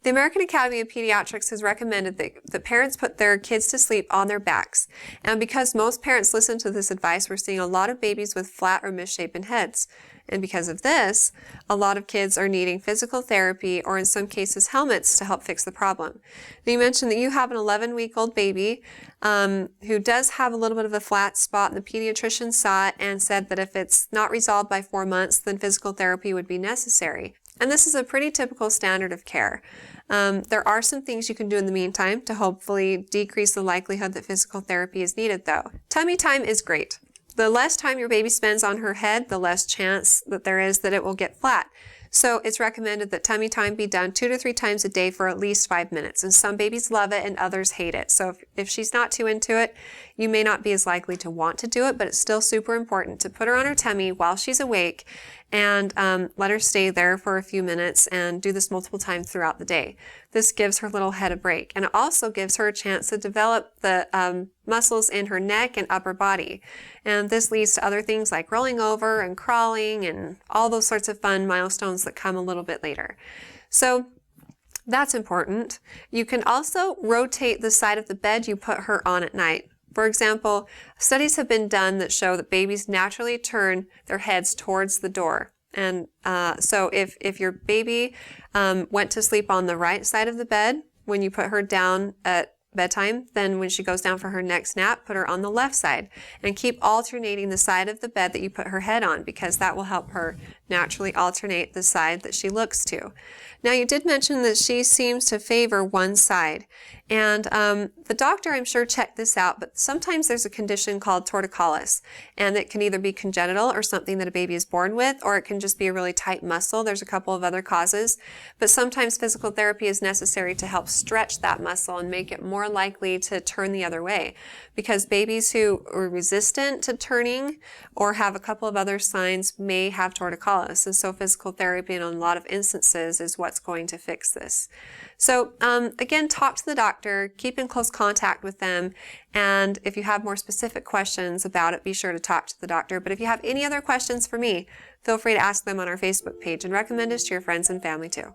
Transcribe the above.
The American Academy of Pediatrics has recommended that parents put their kids to sleep on their backs. And because most parents listen to this advice, we're seeing a lot of babies with flat or misshapen heads. And because of this, a lot of kids are needing physical therapy or in some cases helmets to help fix the problem. Now, you mentioned that you have an 11-week-old baby who does have a little bit of a flat spot, and the pediatrician saw it and said that if it's not resolved by 4 months, then physical therapy would be necessary. And this is a pretty typical standard of care. There are some things you can do in the meantime to hopefully decrease the likelihood that physical therapy is needed, though. Tummy time is great. The less time your baby spends on her head, the less chance that there is that it will get flat. So it's recommended that tummy time be done 2 to 3 times a day for at least 5 minutes. And some babies love it and others hate it. So if she's not too into it, you may not be as likely to want to do it, but it's still super important to put her on her tummy while she's awake and let her stay there for a few minutes and do this multiple times throughout the day. This gives her little head a break, and it also gives her a chance to develop the muscles in her neck and upper body. And this leads to other things like rolling over and crawling and all those sorts of fun milestones that come a little bit later. So that's important. You can also rotate the side of the bed you put her on at night. For example, studies have been done that show that babies naturally turn their heads towards the door. And so if your baby went to sleep on the right side of the bed when you put her down at bedtime, then when she goes down for her next nap, put her on the left side and keep alternating the side of the bed that you put her head on, because that will help her naturally alternate the side that she looks to. Now, you did mention that she seems to favor one side, and the doctor, I'm sure, checked this out, but sometimes there's a condition called torticollis, and it can either be congenital or something that a baby is born with, or it can just be a really tight muscle. There's a couple of other causes, but sometimes physical therapy is necessary to help stretch that muscle and make it more likely to turn the other way, because babies who are resistant to turning or have a couple of other signs may have torticollis, and so physical therapy in a lot of instances is what's going to fix this. So again, talk to the doctor, keep in close contact with them, and if you have more specific questions about it, be sure to talk to the doctor. But if you have any other questions for me, feel free to ask them on our Facebook page, and recommend us to your friends and family too.